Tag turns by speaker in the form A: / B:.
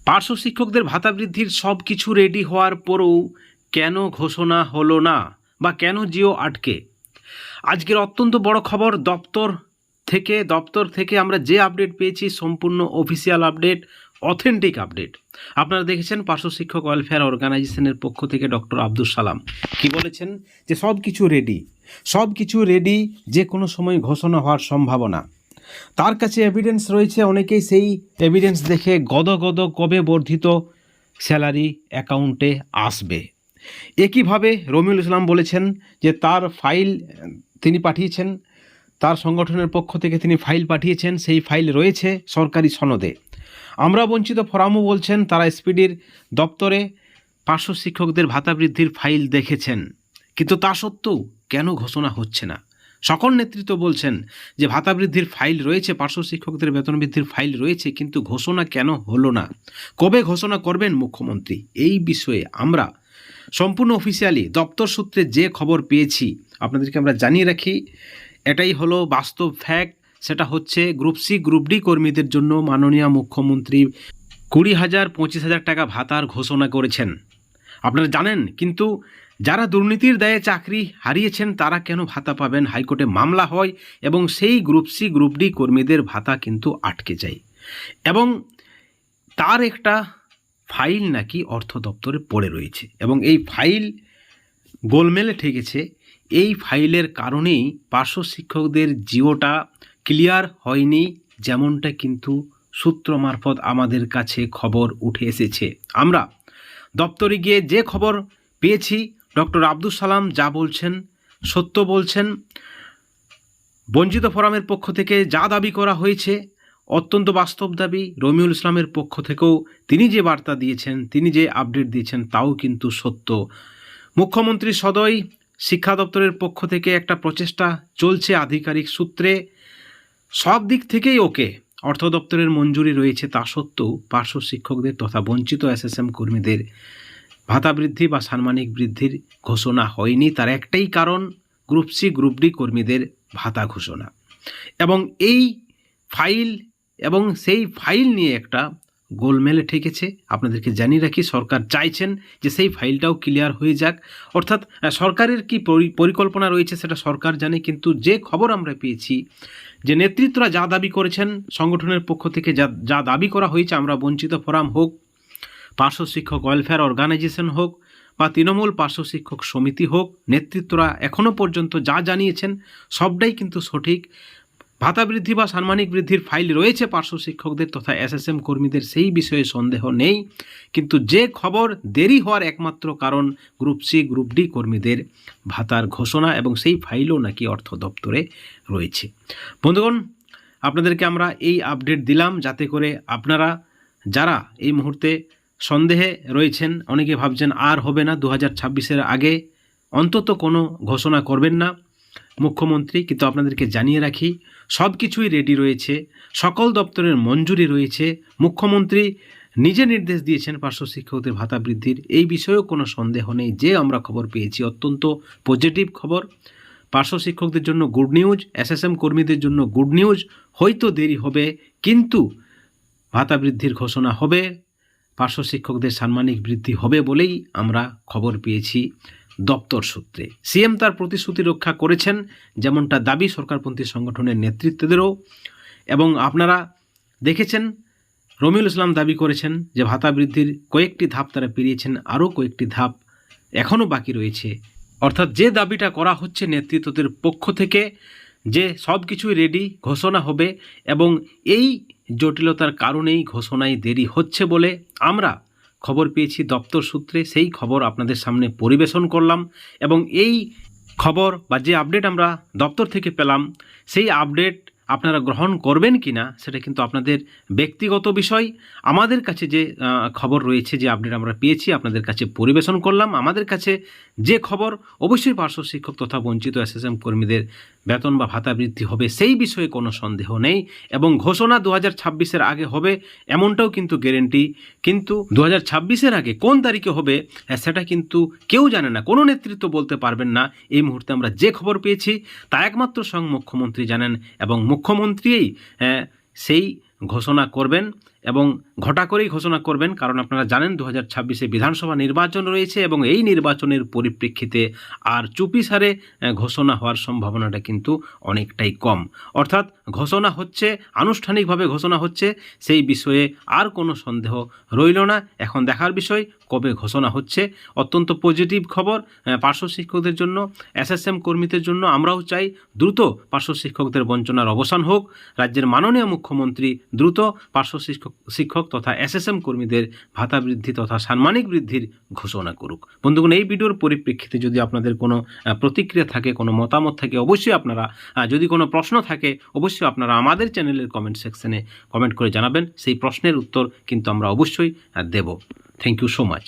A: পার্শ্ব শিক্ষকদের ভাতা বৃদ্ধির সব কিছু রেডি হওয়ার পরেও কেন ঘোষণা হলো না বা কেন জিও আটকে? আজকের অত্যন্ত বড় খবর, দপ্তর থেকে আমরা যে আপডেট পেয়েছি সম্পূর্ণ অফিসিয়াল আপডেট, অথেন্টিক আপডেট। আপনারা দেখেছেন পার্শ্ব শিক্ষক ওয়েলফেয়ার অর্গানাইজেশনের পক্ষ থেকে ডক্টর আব্দুল সালাম কি বলেছেন, যে সব কিছু রেডি, যে কোনো সময় ঘোষণা হওয়ার সম্ভাবনা। তার কাছে এভিডেন্স রয়েছে, অনেকেই সেই এভিডেন্স দেখে গদ কবে বর্ধিত স্যালারি অ্যাকাউন্টে আসবে। একইভাবে রমিউল ইসলাম বলেছেন যে তার ফাইল তিনি পাঠিয়েছেন, তার সংগঠনের পক্ষ থেকে তিনি ফাইল পাঠিয়েছেন, সেই ফাইল রয়েছে সরকারি সনদে। আমরা বঞ্চিত ফোরামও বলছেন তারা এসপিডির দপ্তরে পার্শ্ব শিক্ষকদের ভাতা বৃদ্ধির ফাইল দেখেছেন, কিন্তু তা সত্ত্বেও কেন ঘোষণা হচ্ছে না? সকল নেতৃত্ব বলছেন যে ভাতা বৃদ্ধির ফাইল রয়েছে, পার্শ্ব শিক্ষকদের বেতন বৃদ্ধির ফাইল রয়েছে, কিন্তু ঘোষণা কেন হলো না? কবে ঘোষণা করবেন মুখ্যমন্ত্রী? এই বিষয়ে আমরা সম্পূর্ণ অফিসিয়ালি দপ্তর সূত্রে যে খবর পেয়েছি আপনাদেরকে আমরা জানিয়ে রাখি। এটাই হলো বাস্তব ফ্যাক্ট। সেটা হচ্ছে গ্রুপ সি গ্রুপ ডি কর্মীদের জন্য মাননীয় মুখ্যমন্ত্রী 20,000 25,000 টাকা ভাতার ঘোষণা করেছেন, আপনারা জানেন। কিন্তু যারা দুর্নীতির দায়ে চাকরি হারিয়েছেন তারা কেন ভাতা পাবেন? হাইকোর্টে মামলা হয় এবং সেই গ্রুপ সি গ্রুপ ডি কর্মীদের ভাতা কিন্তু আটকে যায়, এবং তার একটা ফাইল নাকি অর্থ দপ্তরে পড়ে রয়েছে, এবং এই ফাইল গোলমেলে ঠেকেছে। এই ফাইলের কারণেই পার্শ্ব শিক্ষকদের জিওটা ক্লিয়ার হয়নি, যেমনটা কিন্তু সূত্র মারফত আমাদের কাছে খবর উঠে এসেছে। আমরা দপ্তরে গিয়ে যে খবর পেয়েছি, ডক্টর আব্দুল সালাম যা বলছেন সত্য বলছেন। বঞ্চিত ফোরামের পক্ষ থেকে যা দাবি করা হয়েছে অত্যন্ত বাস্তব দাবি। রমিউল ইসলামের পক্ষ থেকেও তিনি যে বার্তা দিয়েছেন, তিনি যে আপডেট দিয়েছেন তাও কিন্তু সত্য। মুখ্যমন্ত্রী সদয় শিক্ষা দপ্তরের পক্ষ থেকে একটা প্রচেষ্টা চলছে আধিকারিক সূত্রে, সব দিক থেকেই ওকে, অর্থ দপ্তরের মঞ্জুরি রয়েছে, তা সত্ত্বেও পার্শ্ব শিক্ষকদের তথা বঞ্চিত এসএসএম কর্মীদের ভাতা বৃদ্ধি বা সাম্মানিক বৃদ্ধির ঘোষণা হয়নি। তার একটাই কারণ, গ্রুপ সি গ্রুপ ডি কর্মীদের ভাতা ঘোষণা। এবং এই ফাইল এবং সেই ফাইল নিয়ে একটা গোলমেলে ঠেকেছে। আপনাদেরকে জানিয়ে রাখি, সরকার চাইছেন যে সেই ফাইলটাও ক্লিয়ার হয়ে যাক। অর্থাৎ সরকারের কি পরিকল্পনা রয়েছে সেটা সরকার জানে, কিন্তু যে খবর আমরা পেয়েছি, যে নেতৃত্বরা যা দাবি করেছেন, সংগঠনের পক্ষ থেকে যা দাবি করা হয়েছে, আমরা বঞ্চিত ফোরাম হোক, পার্শ্ব শিক্ষক ওয়েলফেয়ার অর্গানাইজেশন হোক বা তৃণমূল পার্শ্ব শিক্ষক সমিতি হোক, নেতৃত্বরা এখনও পর্যন্ত যা জানিয়েছেন সবটাই কিন্তু সঠিক। ভাতা বৃদ্ধি বা সাম্মানিক বৃদ্ধির ফাইল রয়েছে পার্শ্ব শিক্ষকদের তথা এসএসএম কর্মীদের, সেই বিষয়ে সন্দেহ নেই। কিন্তু যে খবর দেরি হওয়ার একমাত্র কারণ গ্রুপ সি গ্রুপ ডি কর্মীদের ভাতার ঘোষণা, এবং সেই ফাইলও নাকি অর্থ দপ্তরে রয়েছে। বন্ধুগণ, আপনাদেরকে আমরা এই আপডেট দিলাম যাতে করে আপনারা যারা এই মুহূর্তে সন্দেহে রয়েছেন, অনেকে ভাবছেন আর হবে না, 2026-এর আগে অন্তত কোনো ঘোষণা করবেন না মুখ্যমন্ত্রী, কিন্তু আপনাদেরকে জানিয়ে রাখি সব কিছুই রেডি রয়েছে, সকল দপ্তরের মঞ্জুরি রয়েছে। মুখ্যমন্ত্রী নিজে নির্দেশ দিয়েছেন পার্শ্ব শিক্ষকদের ভাতা বৃদ্ধির, এই বিষয়েও কোনো সন্দেহ নেই। যে আমরা খবর পেয়েছি অত্যন্ত পজিটিভ খবর, পার্শ্ব শিক্ষকদের জন্য গুড নিউজ, এসএসএম কর্মীদের জন্য গুড নিউজ। হয়তো দেরি হবে, কিন্তু ভাতা বৃদ্ধির ঘোষণা হবে, পার্শ্ব শিক্ষকদের সাম্মানিক বৃদ্ধি হবে বলেই আমরা খবর পেয়েছি দপ্তর সূত্রে। সিএম তার প্রতিশ্রুতি রক্ষা করেছেন, যেমনটা দাবি সরকারপন্থী সংগঠনের নেতৃত্বদেরও। এবং আপনারা দেখেছেন রমিউল ইসলাম দাবি করেছেন যে ভাতা বৃদ্ধির কয়েকটি ধাপ তারা পেরিয়েছেন, আরও কয়েকটি ধাপ এখনও বাকি রয়েছে। অর্থাৎ যে দাবিটা করা হচ্ছে নেতৃত্বদের পক্ষ থেকে, যে সব কিছুই রেডি, ঘোষণা হবে, এবং এই জটিলতার কারণেই ঘোষণায় দেরি হচ্ছে বলে আমরা খবর পেয়েছি দপ্তর সূত্রে। সেই খবর আপনাদের সামনে পরিবেশন করলাম, এবং এই খবর বা যে আপডেট আমরা দপ্তর থেকে পেলাম, সেই আপডেট আপনারা গ্রহণ করবেন কি না সেটা কিন্তু আপনাদের ব্যক্তিগত বিষয়। আমাদের কাছে যে খবর রয়েছে, যে আপডেট আমরা পেয়েছি আপনাদের কাছে পরিবেশন করলাম। আমাদের কাছে যে খবর, অবশ্যই পার্শ্ব শিক্ষক তথা বঞ্চিত এসএসএম কর্মীদের বেতন বা ভাতা বৃদ্ধি হবে, সেই বিষয়ে কোনো সন্দেহ নেই, এবং ঘোষণা 2026-এর আগে হবে এমনটাও কিন্তু গ্যারেন্টি। কিন্তু 2026-এর আগে কোন তারিখে হবে সেটা কিন্তু কেউ জানে না, কোনো নেতৃত্ব বলতে পারবেন না। এই মুহূর্তে আমরা যে খবর পেয়েছি তা একমাত্র স্বয়ং মুখ্যমন্ত্রী জানেন, এবং মুখ্যমন্ত্রীই সেই ঘোষণা করবেন, এবং ঘটা করেই ঘোষণা করবেন, কারণ আপনারা জানেন 2026-এ বিধানসভা নির্বাচন রয়েছে এবং এই নির্বাচনের পরিপ্রেক্ষিতে আর চুপিসারে ঘোষণা হওয়ার সম্ভাবনাটা কিন্তু অনেকটাই কম। অর্থাৎ ঘোষণা হচ্ছে, আনুষ্ঠানিকভাবে ঘোষণা হচ্ছে, সেই বিষয়ে আর কোনো সন্দেহ রইল না। এখন দেখার বিষয় কবে ঘোষণা হচ্ছে। অত্যন্ত পজিটিভ খবর পার্শ্ব শিক্ষকদের জন্য, এসএসএম কর্মীদের জন্য। আমরাও চাই দ্রুত পার্শ্ব শিক্ষকদের বঞ্চনার অবসান হোক। রাজ্যের মাননীয় মুখ্যমন্ত্রী দ্রুত পার্শ্ব শিক্ষক তথা এসএসএম কর্মীদের ভাতা বৃদ্ধি তথা সাম্মানিক বৃদ্ধির ঘোষণা করুক। বন্ধুগণ, এই ভিডিওর পরিপ্রেক্ষিতে যদি আপনাদের কোনো প্রতিক্রিয়া থাকে, কোনো মতামত থাকে, অবশ্যই আপনারা, যদি কোনো প্রশ্ন থাকে অবশ্যই আপনারা আমাদের চ্যানেলের কমেন্ট সেকশনে কমেন্ট করে জানাবেন। সেই প্রশ্নের উত্তর কিন্তু আমরা অবশ্যই দেব। Thank you so much.